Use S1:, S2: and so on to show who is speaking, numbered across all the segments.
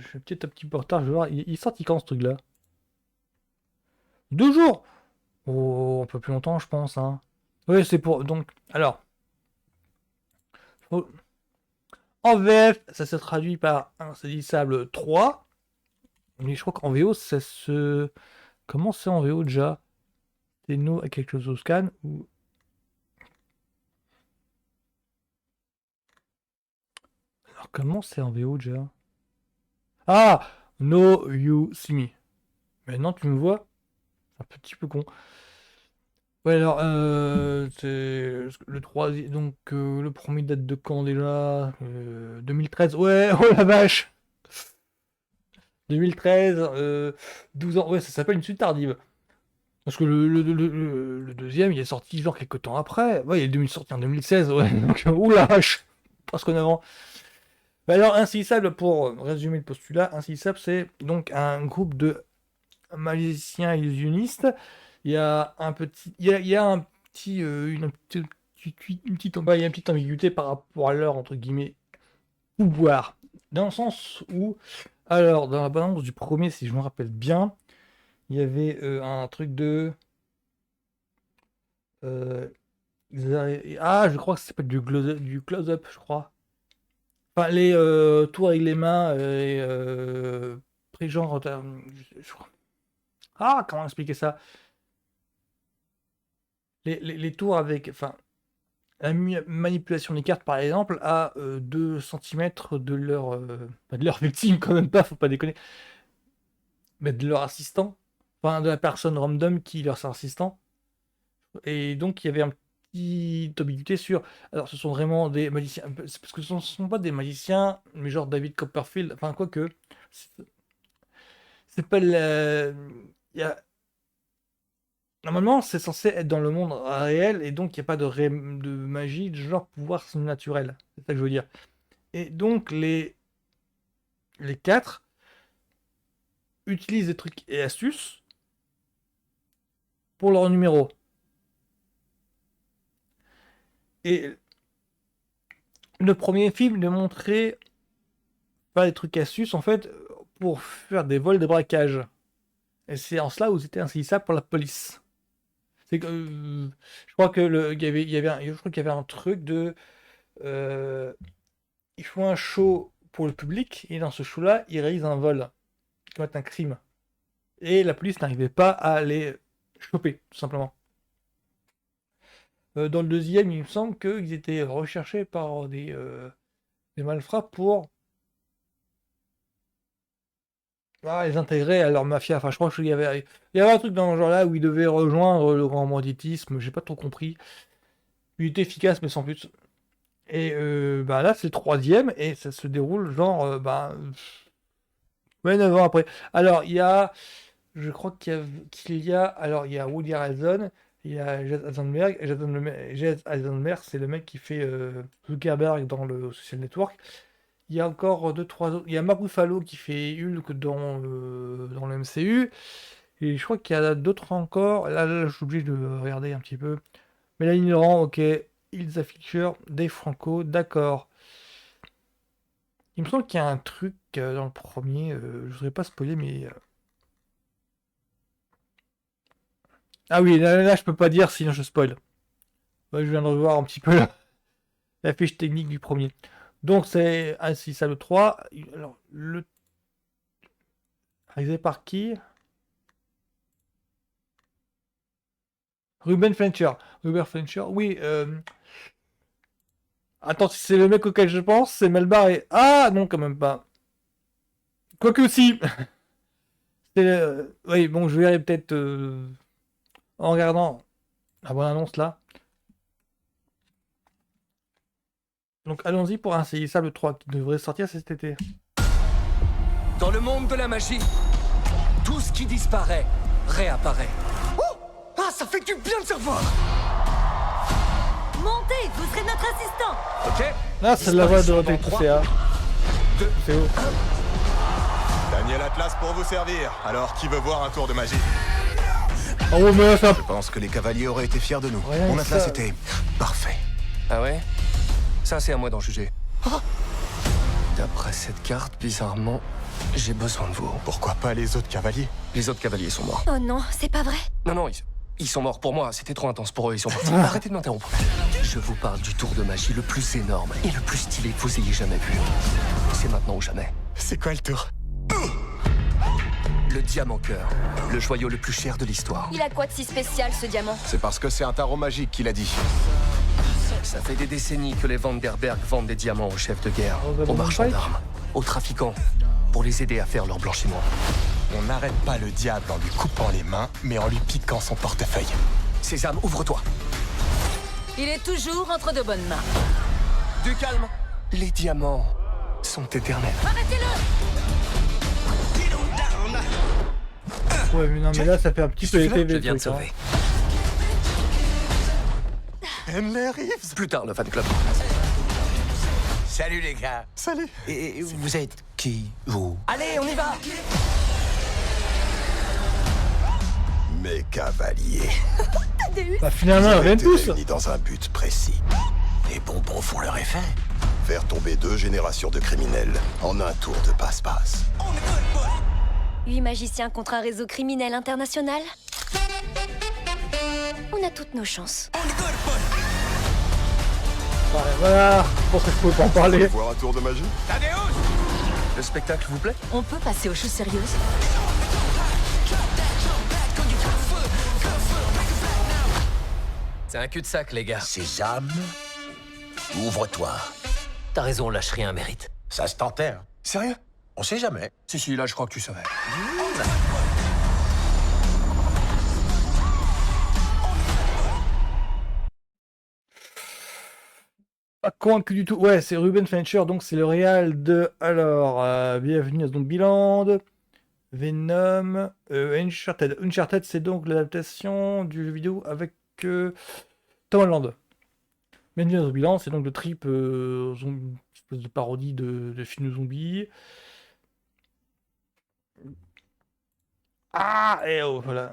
S1: je suis peut-être un petit peu en retard, je vais voir. Il est sorti quand ce truc-là? 2 jours! Oh, un peu plus longtemps, je pense, hein. Oui, c'est pour. Donc, alors. faut- En VF, ça se traduit par Insaisissable 3. Mais je crois qu'en VO, ça se. Comment c'est en VO déjà? C'est nous à quelque chose au scan ou. Alors, comment c'est en VO déjà? Ah! No You See Me. Maintenant, tu me vois? C'est un petit peu con. Ouais, alors, c'est le troisième. Donc, le premier date de quand déjà? 2013. Ouais, oh la vache! 2013, 12 ans. Ouais, ça s'appelle une suite tardive. Parce que le deuxième, il est sorti genre quelques temps après. Ouais, il est sorti en 2016. Ouais, donc, oula, vache! Presque 9 ans. Bah alors, Insaisissable, pour résumer le postulat, Insaisissable, c'est donc un groupe de magiciens illusionnistes. Il y a un petit, il y a un petit, il y a une petite ambiguïté par rapport à leur, entre guillemets, pouvoir. Dans le sens où, alors, dans la balance du premier, si je me rappelle bien, il y avait un truc de. euh, ah, je crois que ça s'appelle du close-up, je crois. Enfin, les tours avec les mains et genre. Je crois. Ah, comment expliquer ça? Les tours avec. Enfin, la manipulation des cartes, par exemple, à 2 centimètres de leur, pas de leur victime, quand même pas, faut pas déconner, mais de leur assistant, enfin de la personne random qui leur sert assistant. Et donc il y avait un petit ambiguïté sur. Alors ce sont vraiment des magiciens, c'est parce que ce ne sont pas des magiciens, mais genre David Copperfield, enfin quoique, c'est c'est pas la. il y a- Normalement, c'est censé être dans le monde réel, et donc il n'y a pas de magie de genre pouvoir naturel. C'est ça que je veux dire. Et donc les quatre utilisent des trucs et astuces pour leur numéro. Et le premier film ne montrait pas des trucs et astuces en fait pour faire des vols, des braquages. Et c'est en cela où c'était insaisissable pour la police. C'est que je crois que je crois qu'il y avait un truc de euh, ils font un show pour le public et dans ce show-là ils réalisent un vol qui commettent un crime et la police n'arrivait pas à les choper tout simplement. Dans le deuxième, il me semble qu'ils étaient recherchés par des malfrats pour les intégrer à leur mafia. Enfin, je crois il y avait un truc dans ce genre-là où ils devaient rejoindre le grand banditisme. J'ai pas trop compris. Il était efficace, mais sans plus. Et bah là, c'est le troisième et ça se déroule genre, ouais, 9 ans après. Alors, je crois alors il y a Woody Harrelson, il y a Jed Eisenberg. Jed Eisenberg, c'est le mec qui fait Zuckerberg dans le Social Network. Il y a encore deux, trois autres. Il y a Mark Ruffalo qui fait Hulk dans le MCU. Et je crois qu'il y a d'autres encore. Là, je suis obligé de regarder un petit peu. Mélanie Laurent, ok. Ilsa Fisher, Dave Franco, d'accord. Il me semble qu'il y a un truc dans le premier. Je voudrais pas spoiler, mais. Ah oui, là, je peux pas dire sinon je spoil. Ouais, je viens de revoir un petit peu la fiche technique du premier. Donc c'est ainsi ça le 3. Alors, réalisé par qui? Ruben Fletcher. Ruben Fletcher, oui. Attends, si c'est le mec auquel je pense, c'est Melbar et. Ah non, quand même pas. Quoique si. Oui, bon, je verrai peut-être en regardant la bonne annonce là. Donc allons-y pour Insaisissable 3 qui devrait sortir cet été.
S2: Dans le monde de la magie, tout ce qui disparaît réapparaît. Oh! Ah, ça fait du bien de se revoir!
S3: Montez, vous serez notre assistant.
S2: Ok?
S1: Là, c'est la voix de
S2: Disparition
S1: Rodrigo
S2: dans
S1: CA.
S2: 2,
S1: C'est où?
S4: Daniel Atlas pour vous servir. Alors, qui veut voir un tour de magie?
S1: Oh, mais ça.
S4: Je pense que les cavaliers auraient été fiers de nous.
S1: Rien
S4: Mon
S1: que
S4: Atlas
S1: ça.
S4: était parfait.
S2: Ah ouais? Ça, c'est à moi d'en juger. D'après cette carte, bizarrement, j'ai besoin de vous.
S4: Pourquoi pas les autres cavaliers?
S2: Les autres cavaliers sont morts.
S3: Oh non, c'est pas vrai.
S2: Non, ils sont morts pour moi. C'était trop intense pour eux. Ils sont partis. Arrêtez de m'interrompre. Je vous parle du tour de magie le plus énorme et le plus stylé que vous ayez jamais vu. C'est maintenant ou jamais.
S4: C'est quoi le tour?
S2: Le diamant cœur. Le joyau le plus cher de l'histoire.
S3: Il a quoi de si spécial, ce diamant?
S4: C'est parce que c'est un tarot magique qu'il a dit.
S2: Ça fait des décennies que les Vanderberg vendent des diamants aux chefs de guerre, aux marchands d'armes, aux trafiquants, pour les aider à faire leur blanchiment.
S4: On n'arrête pas le diable en lui coupant les mains, mais en lui piquant son portefeuille.
S2: Sésame, ouvre-toi.
S3: Il est toujours entre de bonnes mains.
S2: Du calme. Les diamants sont éternels.
S1: Ouais, mais non, mais là, ça fait un petit peu les TV.
S2: Je viens de
S1: truc, hein.
S2: sauver.
S4: Henley Reeves.
S2: Plus tard, le fan club.
S5: Salut les gars.
S4: Salut.
S5: Et vous êtes qui, vous?
S2: Allez, on y va.
S5: Mes cavaliers.
S1: Bah, finalement, ils reviennent tous.
S5: Réunis dans un but précis. Les bonbons font leur effet. Faire tomber 2 générations de criminels en un tour de passe-passe.
S3: 8 magiciens contre un réseau criminel international. On a toutes nos chances.
S1: Ouais, voilà, je pense que je pouvais pas en parler.
S5: Voir un tour de magie?
S2: Le spectacle vous plaît?
S3: On peut passer aux choses sérieuses.
S6: C'est un cul-de-sac, les gars.
S5: Sésame, ouvre-toi.
S6: T'as raison, lâche rien mérite.
S5: Ça se tentait, hein?
S2: Sérieux?
S5: On sait jamais.
S2: Si, là, je crois que tu savais.
S1: Pas convaincu du tout. Ouais, c'est Ruben Fleischer, donc c'est le réal de. Alors, bienvenue à Zombieland, Venom, Uncharted. Uncharted, c'est donc l'adaptation du jeu vidéo avec Tom Holland. Bienvenue à Zombieland, c'est donc le trip, une espèce de parodie de film de zombies. Ah, et oh, voilà.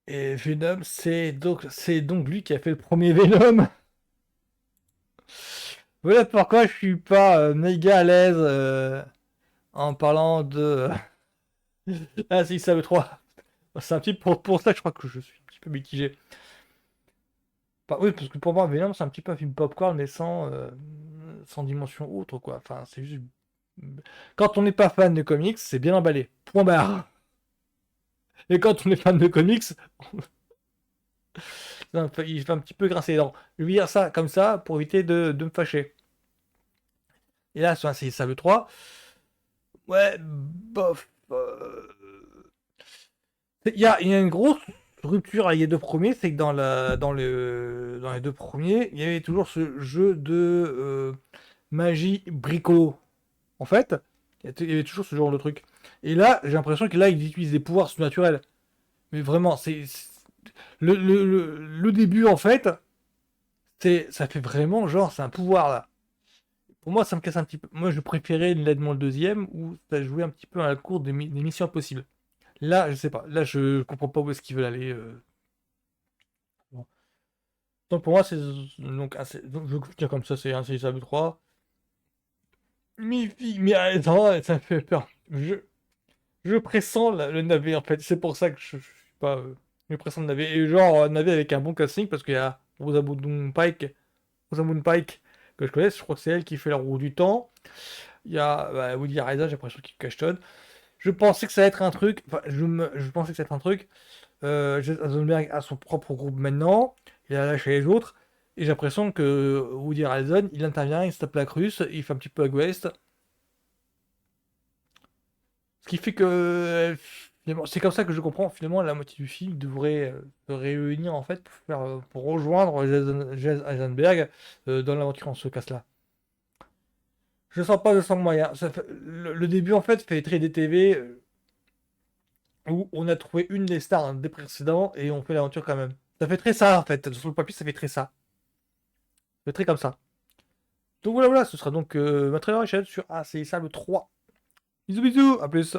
S1: Et Venom, c'est donc lui qui a fait le premier Venom. Voilà pourquoi je suis pas méga à l'aise en parlant de. Ah si, ça le 3. C'est un petit peu pour ça que je crois que je suis un petit peu mitigé. Oui, parce que pour moi, Venom, c'est un petit peu un film popcorn, mais sans dimension autre, quoi. Enfin, c'est juste. Quand on n'est pas fan de comics, c'est bien emballé. Point barre. Et quand on est fan de comics, il fait un petit peu grincer les dents. Je vais dire ça comme ça pour éviter de me fâcher. Et là, sur un Sable 3, ouais, bof. Il y a une grosse rupture avec les deux premiers, c'est que dans les deux premiers, il y avait toujours ce jeu de magie bricolo. En fait, il y avait toujours ce genre de truc. Et là, j'ai l'impression que là, ils utilisent des pouvoirs surnaturels. Mais vraiment, le début, en fait, ça fait vraiment genre, c'est un pouvoir, là. Pour moi, ça me casse un petit peu. Moi, je préférais nettement le deuxième, où ça jouait un petit peu à la cour des missions impossibles. Là, je sais pas. Là, je comprends pas où est-ce qu'ils veulent aller. Bon. Donc, pour moi, c'est... Donc, je vais dire comme ça, c'est un Sable 3. Mais attends, ça me fait peur. Je pressens le navet, en fait. C'est pour ça que je suis pas... je pressens le navet. Et genre, navet avec un bon casting, parce qu'il y a Rosamund Pike, que je connais. Je crois que c'est elle qui fait la roue du temps. Il y a Woody Harrelson, j'ai l'impression qu'il cachetonne. Je pensais que ça allait être un truc... Enfin, je pensais que ça allait être un truc... Jason Eisenberg a son propre groupe maintenant. Il a lâché les autres. Et j'ai l'impression que Woody Harrelson, il intervient, il se tape la cruce, il fait un petit peu à West. Ce qui fait que c'est comme ça que je comprends finalement la moitié du film devrait se réunir en fait pour rejoindre Jason Eisenberg dans l'aventure en ce casse-là. Je sens pas de sang moyen. Le début en fait fait très DTV où on a trouvé une des stars des précédents et on fait l'aventure quand même. Ça fait très ça en fait. Sur le papier ça fait très ça. Ça fait très comme ça. Donc voilà, ce sera donc ma trailer sur AC Sable 3. Bisous bisous, à plus.